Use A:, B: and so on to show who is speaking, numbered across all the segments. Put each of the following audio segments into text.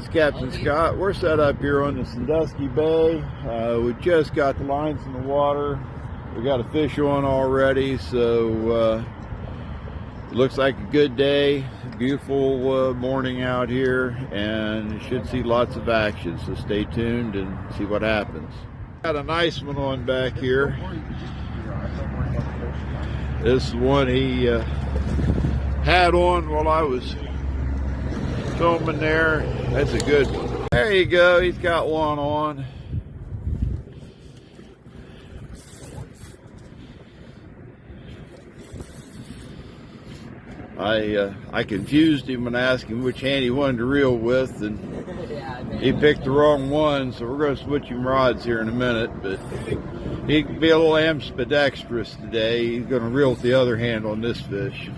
A: it's Captain Scott. We're set up here on the Sandusky Bay. We just got the lines in the water. We got a fish on already, so it looks like a good day. Beautiful morning out here, and you should see lots of action, so stay tuned and see what happens. Got a nice one on back here. This is one he had on while I was filming there. That's a good one. There you go, he's got one on. I confused him and asked him which hand he wanted to reel with, and he picked the wrong one, so we're going to switch him rods here in a minute, but he can be a little ambidextrous today. He's going to reel with the other hand on this fish.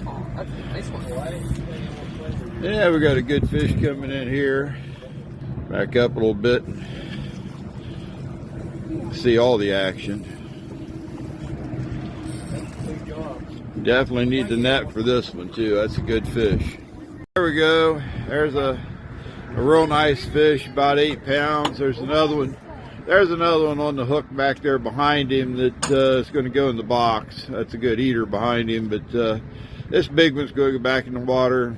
B: Oh, that's a nice one.
A: Yeah, we got a good fish coming in here. Back up a little bit and see all the action. Definitely need the net for this one too. That's a good fish. There we go. There's a real nice fish, about 8 pounds. There's another one. There's another one on the hook back there behind him that is going to go in the box. That's a good eater behind him, but this big one's going to go back in the water.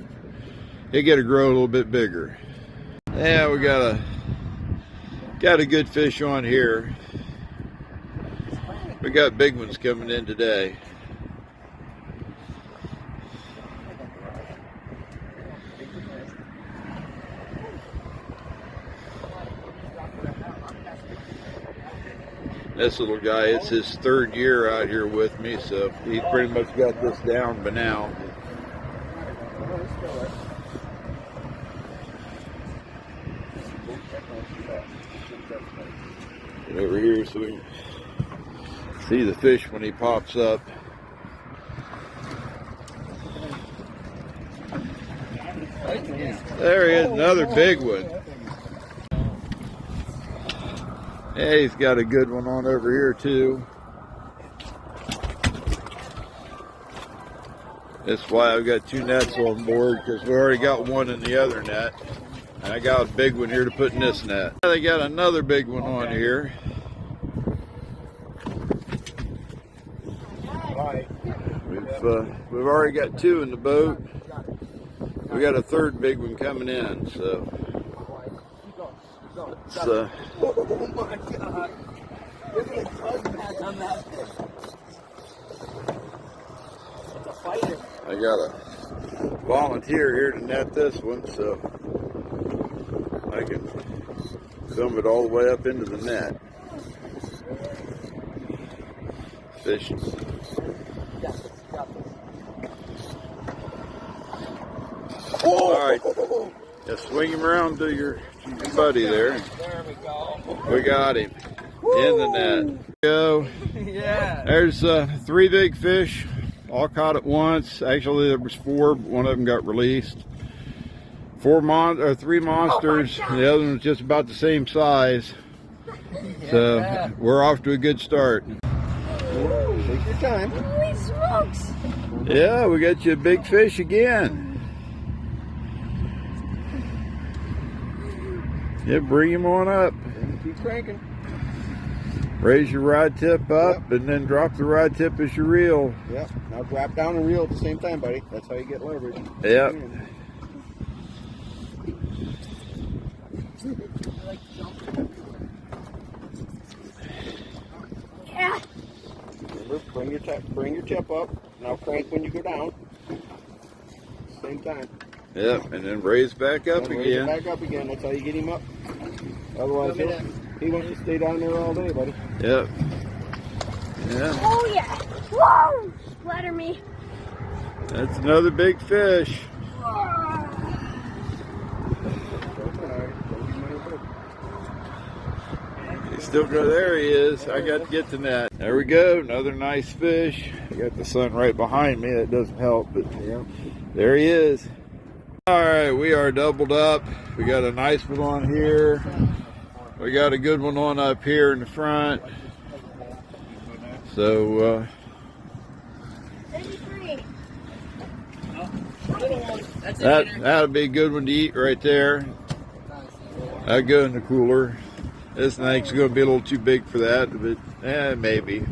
A: He'll get to grow a little bit bigger. Yeah, we got a good fish on here. We got big ones coming in today. This little guy, it's his 3rd year out here with me, so he's pretty much got this down by now. Get over here so we can see the fish when he pops up. There he is, another big one. Yeah, he's got a good one on over here too. That's why I've got 2 nets on board, because we already got one in the other net. And I got a big one here to put in this net. They got another big one on here. We've already got 2 in the boat. We got a 3rd big one coming in, so it's,
B: oh my God. Look at the tug pack on that fish. It's a fighter.
A: I got a volunteer here to net this one, so I can film it all the way up into the net. Fishing. All right, just swing him around to your buddy there.
B: There we go.
A: We got him in the net. Go.
B: Yeah.
A: There's 3 big fish, all caught at once. Actually, there was 4, but one of them got released. 3 monsters. The other one was just about the same size.
B: Yeah.
A: So we're off to a good start.
B: Take your time.
C: Holy smokes!
A: Yeah, we got you a big fish again. Yeah, bring him on up.
B: Keep cranking.
A: Raise your rod tip up, and then drop the rod tip as you reel.
B: Yep. Now drop down and reel at the same time, buddy. That's how you get leverage.
A: Yep.
C: Yeah.
B: Remember, bring your tip up. Now crank when you go down. Same time.
A: Yep, and then raise back up
B: Then
A: again.
B: raise it back up again. That's how you get him up. Otherwise, he wants to stay down there all day, buddy.
A: Yep. Yeah.
C: Oh yeah. Whoa! Splatter me.
A: That's another big fish. He's still go. There he is. I got to get the net. There we go. Another nice fish. I got the sun right behind me. That doesn't help, but
B: Yeah.
A: there he is. All right, we are doubled up. We got a nice one on here. We got a good one on up here in the front. So
C: 33.
B: Little one.
D: That's
A: That'll be a good one to eat right there. That'll go in the cooler. This snake's going to be a little too big for that, but maybe.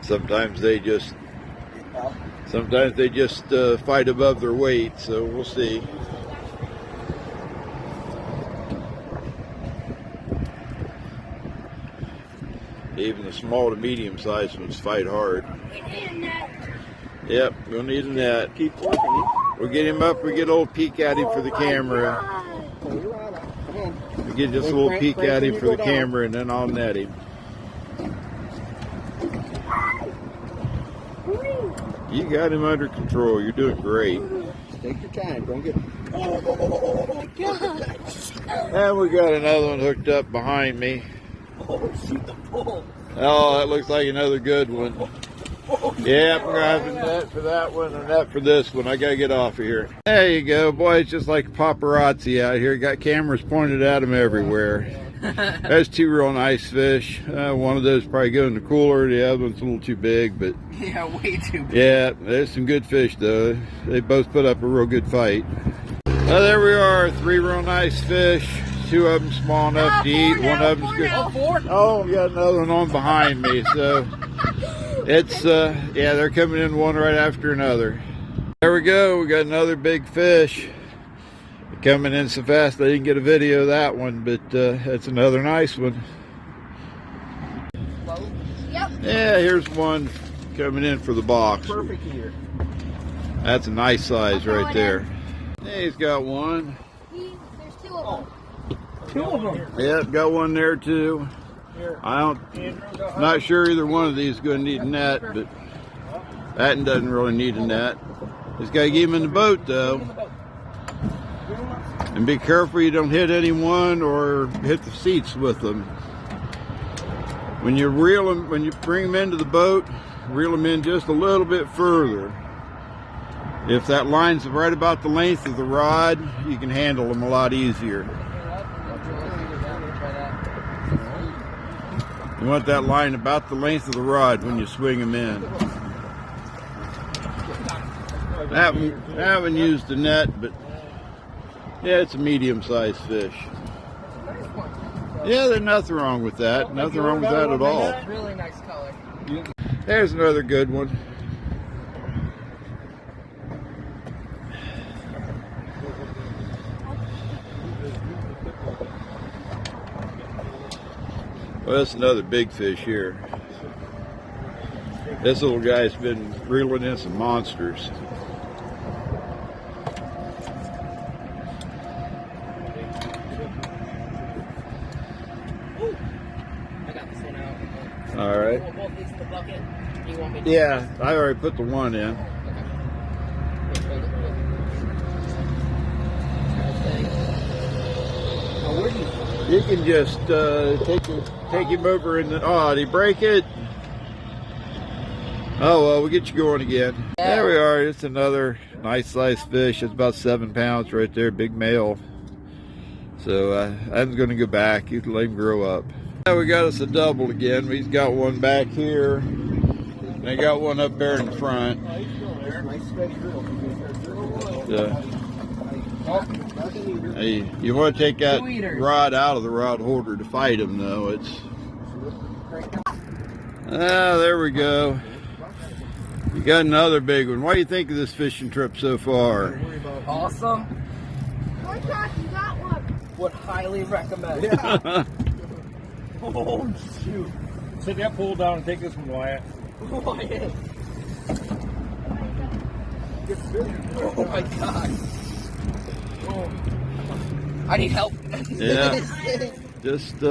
A: Sometimes they just fight above their weight, so we'll see. Even the small to medium sized ones fight hard. Yep, we'll need a net.
B: Keep working.
A: We'll get him up, we get a little peek at him for the camera. We get just a little peek at him for the camera and then I'll net him. You got him under control. You're doing great.
B: Take your time. Don't get.
C: Oh my god.
A: And we got another one hooked up behind me.
D: Oh, shoot the pole.
A: Oh, that looks like another good one. Yeah, we're going to have a net for that one and a net for this one. I got to get off of here. There you go. Boy, it's just like paparazzi out here. Got cameras pointed at them everywhere. There's two real nice fish. One of those probably go in the cooler. The other one's a little too big, but
D: Yeah, way too big.
A: yeah, there's some good fish though. They both put up a real good fight. Well, there we are. Three real nice fish. Two of them small enough to eat. One of them's good.
D: Oh, four?
A: Oh, we got another one on behind me. So it's yeah, they're coming in one right after another. There we go. We got another big fish. Coming in so fast I didn't get a video of that one, but that's another nice one.
C: Yep.
A: Yeah, here's one coming in for the box.
B: Perfect here.
A: That's a nice size right there. Hey, he's got one.
C: There's two of them.
D: Two of them.
A: Yep, got one there too. Not sure either one of these is going to need a net, but that one doesn't really need a net. Just got to get him in the boat though. And be careful you don't hit anyone or hit the seats with them. When you when you bring them into the boat, reel them in just a little bit further. If that line's right about the length of the rod, you can handle them a lot easier. You want that line about the length of the rod when you swing them in. I haven't used a net, but yeah, it's a medium-sized fish. Yeah, there's nothing wrong with that. Nothing wrong with that at all.
D: Really nice color.
A: There's another good one. Well, that's another big fish here. This little guy's been reeling in some monsters.
D: I got this one out.
A: All right.
D: You want both these in the bucket? You want me to?
A: Yeah, I already put the one in. You can just take him over in the. Oh, did he break it? Oh well, we'll get you going again. There we are. It's another nice sized fish. It's about 7 pounds right there, big male. So I'm going to go back. You can let him grow up. Now we got us a double again. We've got one back here. And I got one up there in the front. Hey, you want to take that rod out of the rod holder to fight him, though. It's there we go. You got another big one. What do you think of this fishing trip so far?
D: Awesome.
C: Oh gosh, you got one.
D: Would highly recommend.
B: Yeah.
D: Oh shoot!
E: Sit that pole down and take this one, Wyatt.
D: Wyatt. Oh my god. Oh. I need help.
A: Yeah. Just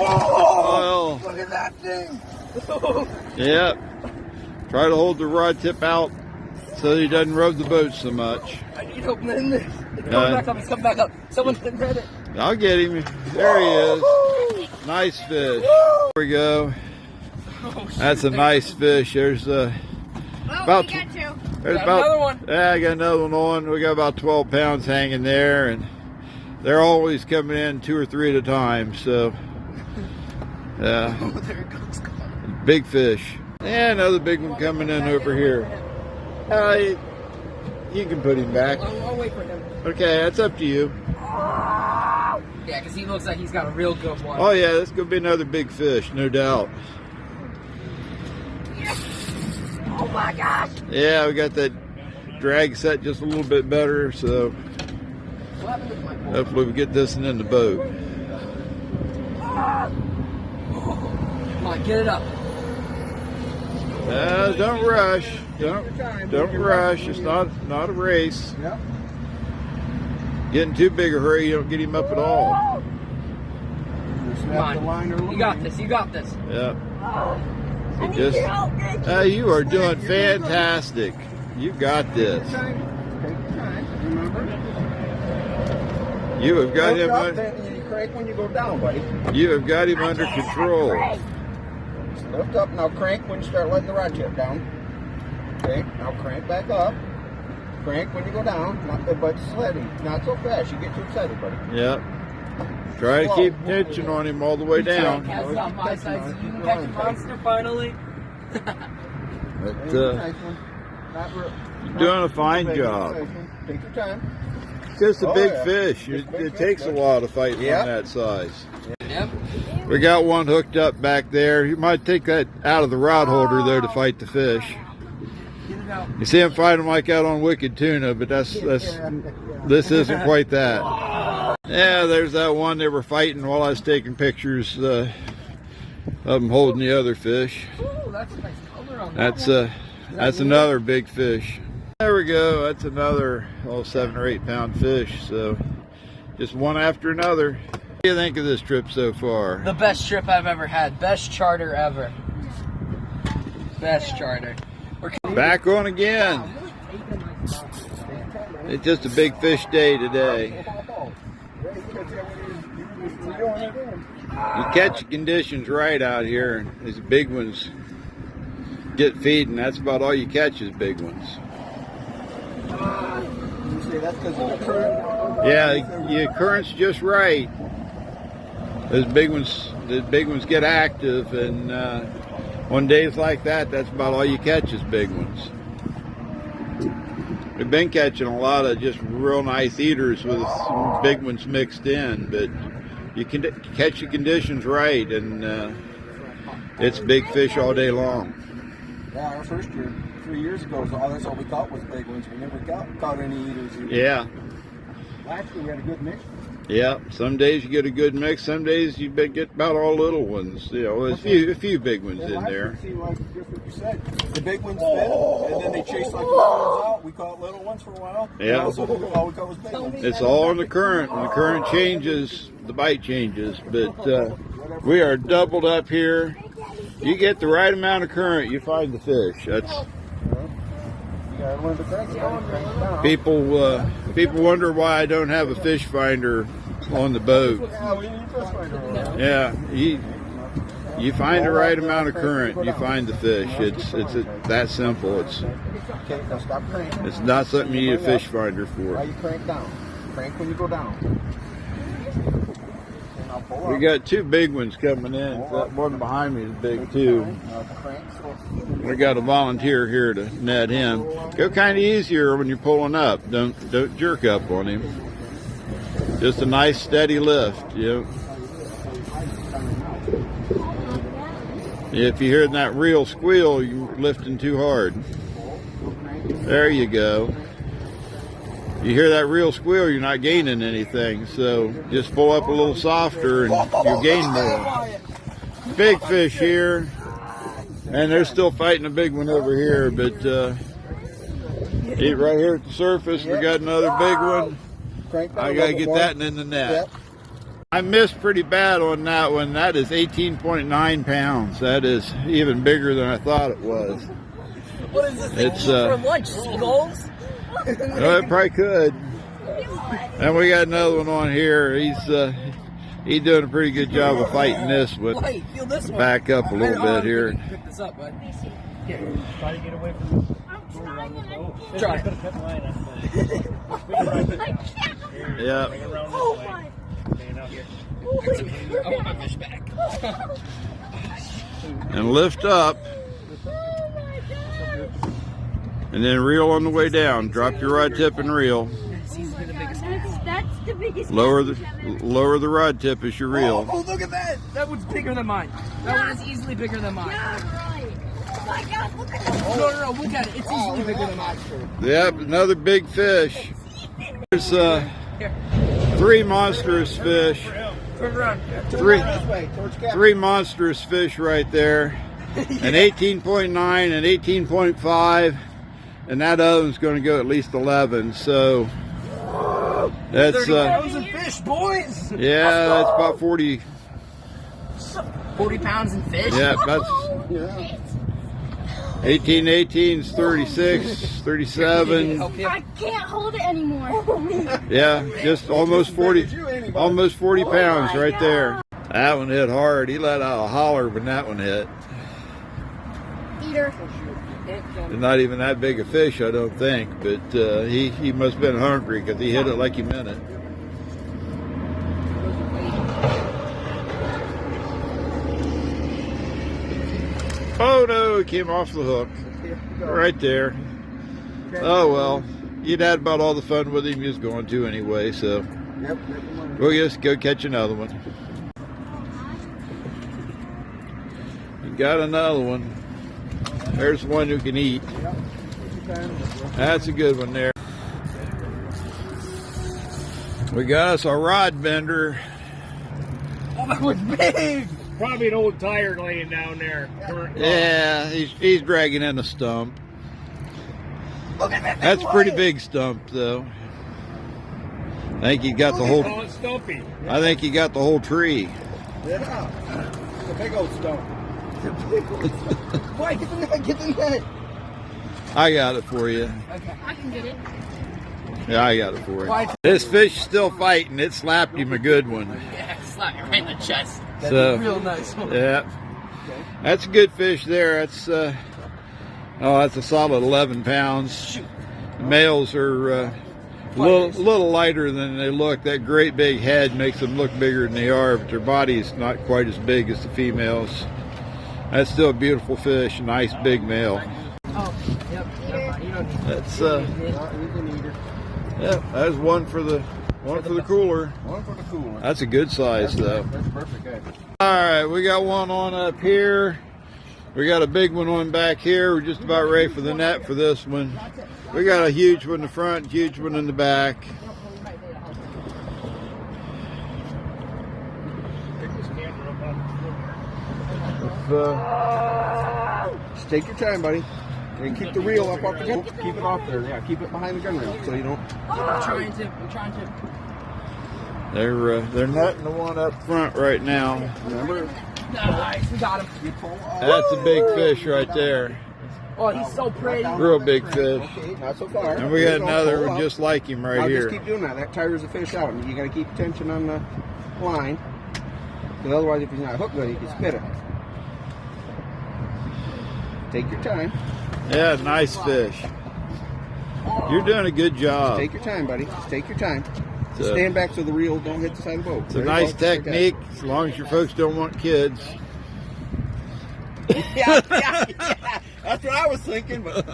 B: Oh, look at that thing.
A: yeah. Try to hold the rod tip out so he doesn't rub the boat so much.
D: I need help in this. He's coming back up. He's coming back up. Someone's been ready.
A: I'll get him. There he is. Nice fish. There we go. That's a nice fish. There's
C: Well,
A: about
C: we got two.
A: there's
D: Got
A: about
D: another one.
A: Yeah, I got another one on. We got about 12 pounds hanging there, and they're always coming in 2 or 3 at a time. So Yeah.
D: Oh, there it goes.
A: Big fish. And another big one coming in over here. You can put him back.
D: I'll wait for him.
A: Okay, that's up to you.
D: Yeah, because he looks like he's got a real good one.
A: Oh yeah, that's gonna be another big fish, no doubt.
C: Oh my gosh!
A: Yeah, we got that drag set just a little bit better, so
D: What happened with my boat?
A: hopefully we get this one in the boat.
D: Come on, get it up.
A: Don't rush. Don't rush. It's not a race.
B: Yep.
A: Getting too big a hurry, you don't get him up at all.
B: Just
D: Come
B: snap the line or
D: on. You
B: line.
D: got this. You got this.
A: Yeah.
C: I need
A: Just,
C: your help, Nick.
A: you are doing fantastic. You got this.
B: Take your time. Remember?
A: You have got him.
B: Look up, then you crank when you go down, buddy.
A: You have got him under control.
B: Lift up, now crank when you start letting the rod tip down. Okay, now crank back up. Crank when you go down, but steady. Not so fast, you get too excited, buddy.
A: Yep. Try to keep tension on him all the way down.
D: Cat's not my size. You can catch a monster finally.
A: But,
B: Nice one.
A: you're doing a fine job.
B: Take your time.
A: It's just a
B: Oh,
A: big
B: yeah.
A: fish.
B: Just big
A: It
B: fish,
A: takes a
B: buddy.
A: while to fight
B: Yep.
A: on that size.
D: Yep.
A: We got one hooked up back there. You might take that out of the rod holder though to fight the fish.
D: Get it out.
A: You see him fight them like out on Wicked Tuna, but this isn't quite that. Yeah, there's that one they were fighting while I was taking pictures of them holding the other fish.
D: Ooh, that's a nice color on that.
A: That's another big fish. There we go. That's another 7 or 8 pound fish. So just one after another. What do you think of this trip so far?
D: The best trip I've ever had. Best charter ever. Best charter. We're
A: Back on again. It's just a big fish day today. You catch the conditions right out here. These big ones get feeding. That's about all you catch is big ones.
B: You say that's because of the current?
A: Yeah, your current's just right. The big ones get active, and on days like that, that's about all you catch is big ones. We've been catching a lot of just real nice eaters with some big ones mixed in, but you can catch the conditions right, and it's big fish all day long.
B: Yeah, our first year, 3 years ago, that's all we caught was big ones. We never caught any eaters.
A: Yeah.
B: Last year we had a good mix.
A: Yeah, some days you get a good mix. Some days you get about all little ones. You know, there's a few big ones in there.
B: It seemed like just what you said. The big ones fed, and then they chased like the little ones out. We caught little ones for a while.
A: Yeah.
B: Also, all we caught was big ones.
A: It's all in the current. When the current changes, the bite changes. But we are doubled up here. You get the right amount of current, you find the fish. That's
B: You gotta learn to crank it down.
A: people wonder why I don't have a fish finder on the boat.
B: Yeah, we need a fish finder.
A: Yeah, you find the right amount of current, you find the fish. It's that simple.
B: Okay, now stop cranking.
A: It's not something you need a fish finder
B: Now
A: for.
B: you crank down. Crank when you go down. And I'll pull
A: We
B: up.
A: got 2 big ones coming in. That one behind me is big too.
B: Now crank slow.
A: We got a volunteer here to net him. Go kind of easier when you're pulling up. Don't jerk up on him. Just a nice steady lift, you know. If you hear that reel squeal, you're lifting too hard. There you go. You hear that reel squeal, you're not gaining anything. So just pull up a little softer and you'll gain more. Big fish here. And they're still fighting a big one over here, but right here at the surface, we got another big one.
B: Crank down
A: I
B: a
A: gotta
B: little
A: get
B: more.
A: that in the net.
B: Yep.
A: I missed pretty bad on that one. That is 18.9 pounds. That is even bigger than I thought it was.
D: What is this thing
A: It's,
D: for lunch? Seagulls?
A: Well, it probably could. And we got another one on here. He's doing a pretty good job of fighting this one.
D: Wait, feel this one.
A: Back up a little bit here.
D: Pick this up, bud.
E: Try to get away from this.
D: Try.
E: Cut the line up.
A: Yeah.
C: Oh my!
E: Laying out here.
D: I want my fish back.
A: and lift up, and then reel on the way down. Drop your rod tip and reel.
C: That's the biggest.
A: Lower the rod tip as you reel.
D: Oh, look at that! That one's bigger than mine. That one is easily bigger than mine.
C: Yeah, right. Oh my God, look at that.
D: No, look at it. It's easily bigger than mine.
A: Yep, another big fish. There's 3 monstrous fish.
D: Turn around.
A: Three monstrous fish right there. An 18.9 and 18.5, and that other one's going to go at least 11. So that's
D: 30 pounds of fish, boys.
A: yeah, that's about 40.
D: 40 pounds in fish.
A: Yeah, that's 18 is 36, 37.
C: I can't hold it anymore.
A: Yeah, just almost 40 pounds right there. That one hit hard. He let out a holler when that one hit.
C: Eater.
A: It's not even that big a fish, I don't think, but he must have been hungry because he hit it like he meant it. Oh no, he came off the hook. Right there. Oh well, you'd had about all the fun with him you was going to anyway, so we'll just go catch another one. We got another one. There's one who can eat. That's a good one there. We got us a rod bender.
D: Oh, that was big.
E: Probably an old tire laying down there.
A: Yeah, he's dragging in a stump.
D: Look at that.
A: That's a pretty big stump, though. I think he got the whole.
E: Oh, it's stumpy.
A: I think he got the whole tree.
B: Yeah. It's a big old stone. Boy, get the net, get the net.
A: I got it for you.
D: Okay.
C: I can get it.
A: Yeah, I got it for you. This fish is still fighting. It slapped him a good one.
D: Yeah, slap me right in the chest. That's
A: So,
D: a real nice one.
A: yeah, that's a good fish there. That's that's a solid 11 pounds.
D: Shoot.
A: The males are a little lighter than they look. That great big head makes them look bigger than they are, but their body's not quite as big as the females. That's still a beautiful fish, a nice big male.
D: Oh, yep. Never mind. You don't need
A: That's
B: Yeah.
A: that's one for the cooler.
B: One for the cooler.
A: That's a good size though.
B: That's perfect. Eh?
A: All right, we got one on up here. We got a big one on back here. We're just about ready for the net for this one. We got a huge one in the front, huge one in the back.
B: Just take your time, buddy. And keep the reel up off the gun. Keep it off there. Yeah, keep it behind the gun rail so you don't.
D: I'm trying to.
A: They're netting the one up front right now.
B: Remember?
D: Nice, we got him.
B: You pull off.
A: That's a big fish right there.
D: Oh, he's so pretty.
A: Real big fish.
B: Okay, not so far.
A: And we got
B: Don't
A: another
B: pull
A: one
B: up.
A: just like him right
B: Now
A: here.
B: just keep doing that. That tires the fish out. And you got to keep tension on the line. Because otherwise, if he's not hooked with it, you can spit it. Take your time.
A: Yeah, nice fish. You're doing a good job.
B: Take your time, buddy. Just take your time.
A: It's a-
B: Stand back so the reel don't hit the side of the boat.
A: It's a nice technique, as long as your folks don't want kids.
B: Yeah. That's what I was thinking, but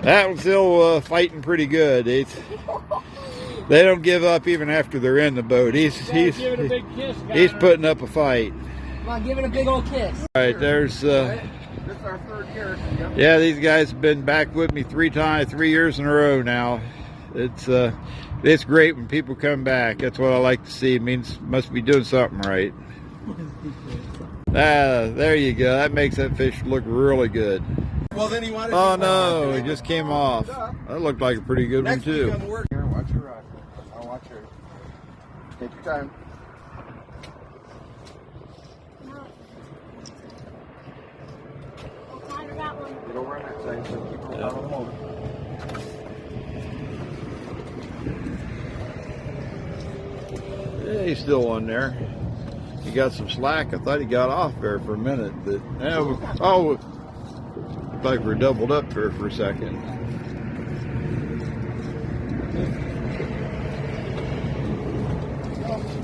A: That one's still fighting pretty good. They don't give up even after they're in the boat. He's
E: Give it a big kiss, guys.
A: he's putting up a fight.
D: Come on, give it a big old kiss.
A: All right, there's
B: this is our third year.
A: yeah, these guys have been back with me 3 years in a row now. It's great when people come back. That's what I like to see. It means must be doing something right. There you go. That makes that fish look really good.
B: Well, then he wanted.
A: Oh no, it just came off. That looked like a pretty good one
B: Next week
A: too.
B: on the work here, watch your rod. I'll watch yours. Take your time.
C: I'll find that one.
B: Get over on that side so keep it out of the motor.
A: Yeah, he's still on there. He got some slack. I thought he got off there for a minute, but looked like we're doubled up there for a second.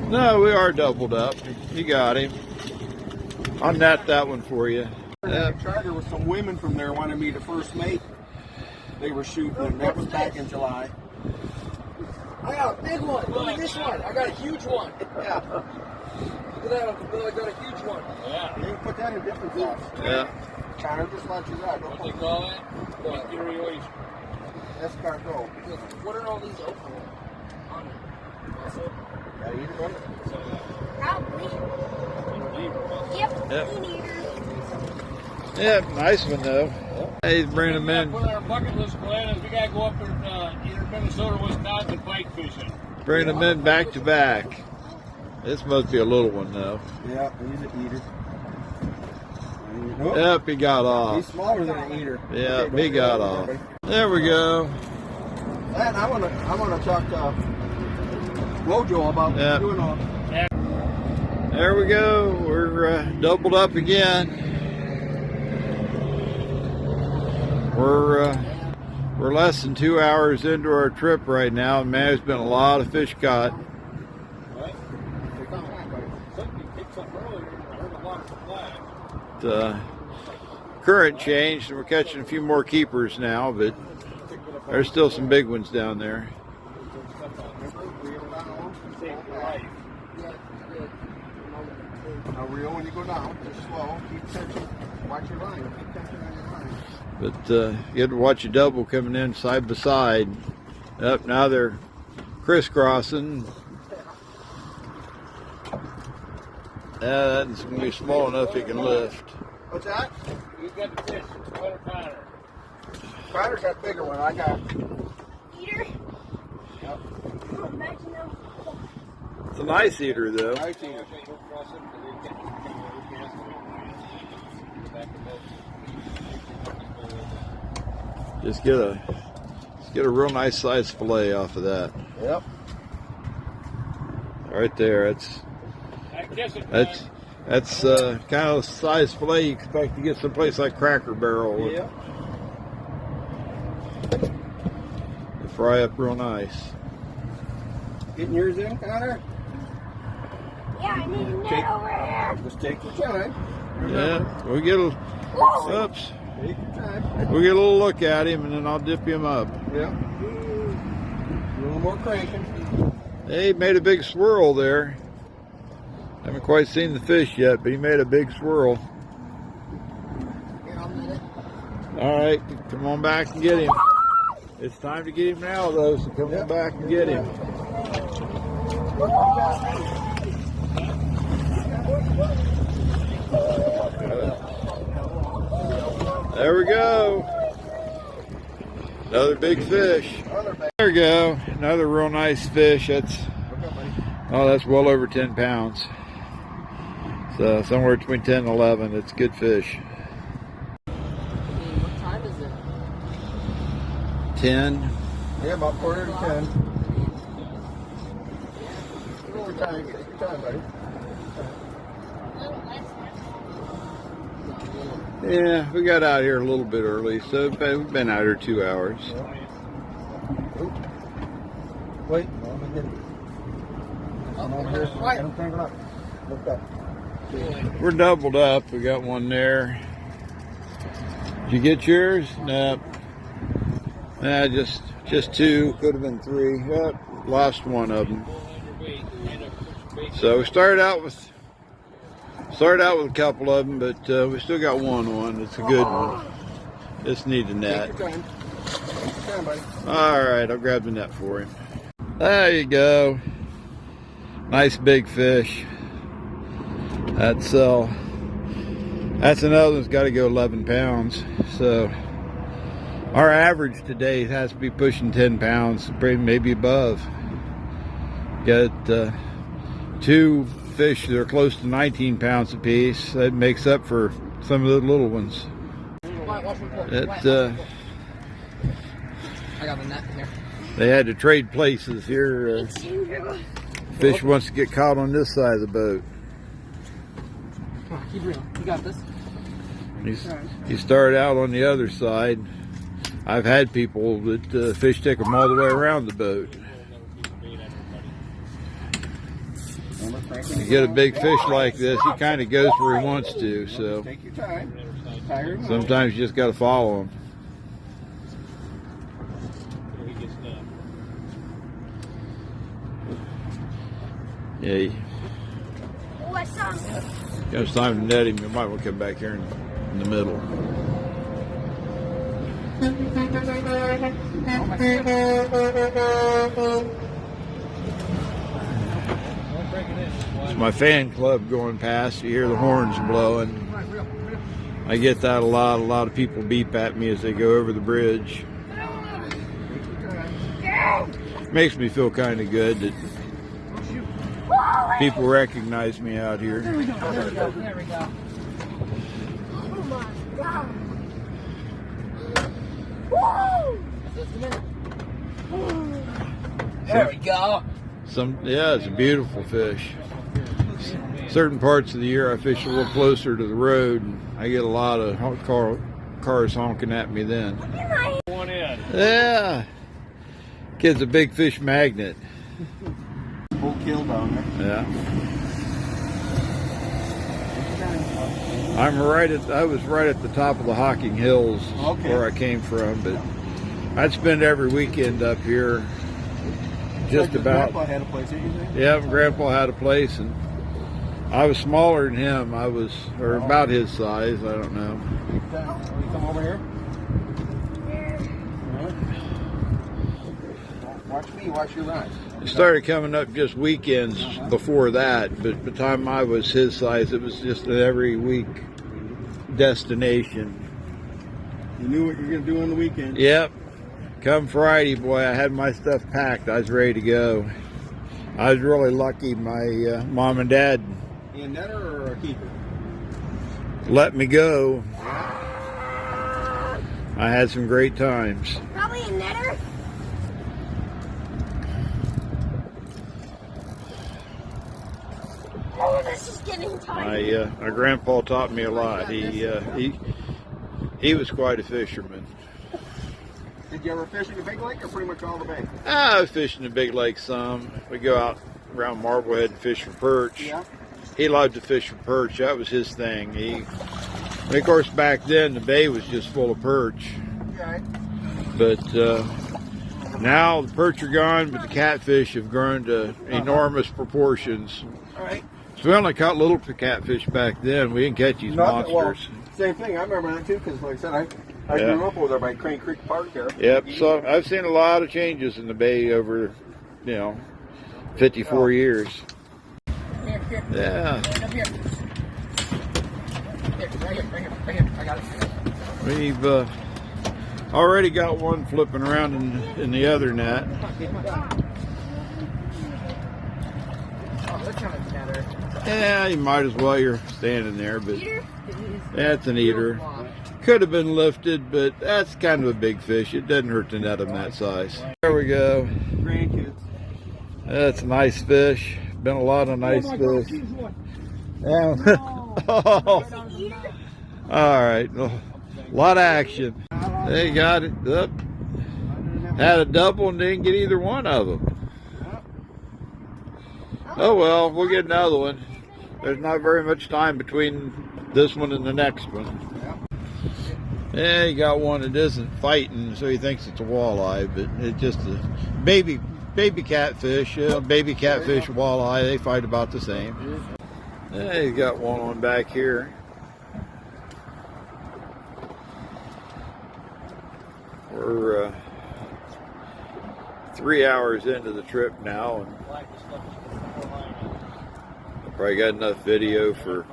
A: No, we are doubled up. You got him. I'll net that one for you.
B: Charter with some women from there wanted me to first mate. They were shooting, and that was back in July.
D: I got a big one. Look at this one. I got a huge one.
B: Yeah.
D: Look at that, Uncle Bill. I got a huge one.
B: Yeah. You can put that in different spots.
A: Yeah.
B: Charter, just let you ride. What do you call it? Lake Erie oyster. Escargot.
D: What are all these open on it?
B: Gotta eat it, buddy.
C: Probably. Yep.
A: Yep.
C: Meat eater.
A: Yeah, nice one though. Hey, bring them in.
E: Put on our bucket list, Glenn, is we gotta go up in either Minnesota or Wisconsin pike fishing.
A: Bring them in back to back. This must be a little one though.
B: Yeah, he's an eater.
A: Yep, he got
B: He's
A: off.
B: smaller than an eater.
A: Yeah,
B: Okay,
A: he got off. There we go.
B: And I wanna talk to Wojo about
A: Yeah.
B: doing a.
A: There we go. We're doubled up again. We're less than 2 hours into our trip right now, and man, there's been a lot of fish caught. The current changed, and we're catching a few more keepers now, but there's still some big ones down there.
B: Now reel when you go down, just slow, keep touching, watch your line, keep touching on your line.
A: But you had to watch a double coming in side by side. Up now they're crisscrossing. That's going to be small enough he can lift.
B: What's that?
E: You got the fish, 200 pounder.
B: Ryder's that bigger one I got.
C: Eater.
B: Yep.
C: Imagine them.
A: It's a nice eater though.
B: Nice eater.
A: Just get a real nice size fillet off of that.
B: Yep.
A: Right there. That's kind of the size fillet you expect to get someplace like Cracker Barrel.
B: Yep.
A: They fry up real nice.
B: Getting yours in, Connor?
C: Yeah, I need a net over here.
B: Just take your time.
A: Yeah, we'll get a
C: Whoa.
A: oops.
B: Take your time.
A: We'll get a little look at him and then I'll dip him up.
B: Yep. A little more cranking.
A: He made a big swirl there. Haven't quite seen the fish yet, but he made a big swirl.
B: Here, I'll net it.
A: All right, come on back and get him. It's time to get him now, though, so come on back and get him. There we go. Another big fish. There we go. Another real nice fish. That's well over 10 pounds. So somewhere between 10 and 11. It's good fish.
D: What time is it?
A: 10.
B: Yeah, about quarter to 10. Take your time, buddy.
A: Yeah, we got out here a little bit early, so we've been out here 2 hours.
B: Wait, let me get it. I'm over here. I'm tangled up. Look up.
A: We're doubled up. We got one there. Did you get yours? No. Nah, just two. Could have been three. Yep, lost one of them. So we started out with a couple of them, but we still got one. It's a good one. Just need a net.
B: Take your time. Take your time, buddy.
A: All right, I'll grab the net for him. There you go. Nice big fish. That's another one's got to go 11 pounds. So our average today has to be pushing 10 pounds, maybe above. Got two fish that are close to 19 pounds apiece. That makes up for some of the little ones.
D: I got the net here.
A: They had to trade places here. Fish wants to get caught on this side of the boat.
D: Come on, keep reeling. You got this.
A: He started out on the other side. I've had people that fish take them all the way around the boat.
B: Number
A: You get a big fish like this, he kind of goes where he wants to. So
B: Take your time. Tire him out.
A: sometimes you just got to follow him.
E: He gets done.
A: Yeah,
C: What's on?
A: it's time to net him. You might want to come back here in the middle. It's my fan club going past. You hear the horns blowing. I get that a lot. A lot of people beep at me as they go over the bridge. Makes me feel kind of good that people recognize me out here.
D: There we go. There we go.
C: Oh my God. Woo!
D: There we go.
A: Yeah, it's a beautiful fish. Certain parts of the year I fish a little closer to the road, and I get a lot of cars honking at me then.
E: One in.
A: Yeah, kid's a big fish magnet.
B: Full kill down there.
A: Yeah, I was right at the top of the Hocking Hills,
B: Okay.
A: where I came from, but I'd spend every weekend up here. Just about.
B: Grandpa had a place, didn't you say?
A: Yeah, Grandpa had a place, and I was smaller than him. I was, or about his size. I don't know.
B: You come over here. Watch me, watch your run.
A: It started coming up just weekends before that, but by the time I was his size, it was just an every week destination.
B: You knew what you were going to do on the weekend.
A: Yep. Come Friday, boy, I had my stuff packed. I was ready to go. I was really lucky. My mom and dad
B: A netter or a keeper?
A: let me go. I had some great times.
C: Probably a netter. Oh, this is getting tight.
A: My grandpa taught me a lot. He was quite a fisherman.
B: Did you ever fish in the big lake or pretty much all the bay?
A: I was fishing the big lake some. We go out around Marblehead and fish for perch.
B: Yeah.
A: He loved to fish for perch. That was his thing. And of course, back then the bay was just full of perch.
B: Okay.
A: But now the perch are gone, but the catfish have grown to enormous proportions.
B: All right.
A: So we only caught little catfish back then. We didn't catch these
B: Nothing-
A: monsters.
B: Well, same thing. I remember that too, because like I said, I
A: Yeah.
B: grew up over there by Crane Creek Park there.
A: Yep. So I've seen a lot of changes in the bay over, 54 years.
D: Here, here.
A: Yeah.
D: Come here. Here, right here, right here, right here. I got it.
A: We've already got one flipping around in the other net.
D: Oh, that's kind of better.
A: Yeah, you might as well. You're standing there, but that's an eater. Could have been lifted, but that's kind of a big fish. It doesn't hurt to net them that size. There we go.
B: Grandkids.
A: That's a nice fish. Been a lot of nice fish. Yeah. Oh. All right. A lot of action. They got it up. Had a double and didn't get either one of them. Oh well, we'll get another one. There's not very much time between this one and the next one. Yeah, he got one that isn't fighting, so he thinks it's a walleye, but it's just a baby catfish. Baby catfish, walleye, they fight about the same. Yeah, he got one on back here. We're 3 hours into the trip now, and I probably got enough video for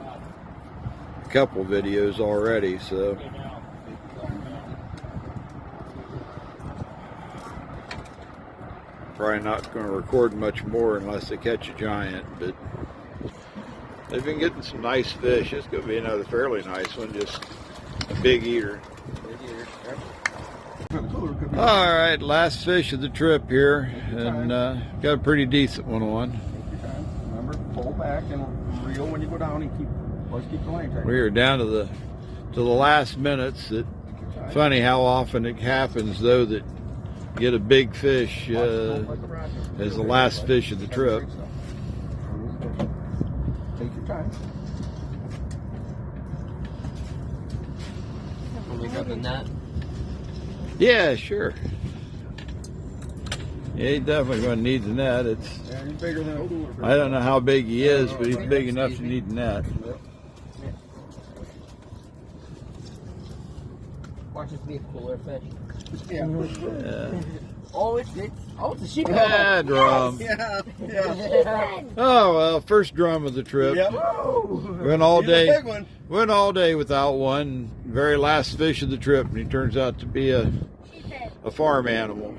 A: a couple videos already, so. Probably not going to record much more unless they catch a giant, but they've been getting some nice fish. It's going to be another fairly nice one, just a big eater. All right, last fish of the trip here, and got a pretty decent one on.
B: Remember, pull back and reel when you go down, and let's keep the line tight.
A: We are down to the last minutes. Funny how often it happens, though, that you get a big fish as the last fish of the trip.
B: time.
D: When we got the net.
A: Yeah, sure. Yeah, he's definitely going to need the net. It's.
B: Yeah, he's bigger than
A: I don't know how big he is, but he's big enough to need the net.
D: Watch this be a cooler fish.
B: Yeah.
D: Oh, it's a sheephead.
A: Yeah, drum.
B: Yeah.
A: Oh well, first drum of the trip.
B: Yep.
A: Went all
B: He's a
A: day.
B: big one.
A: Went all day without one. Very last fish of the trip, and he turns out to be a farm animal.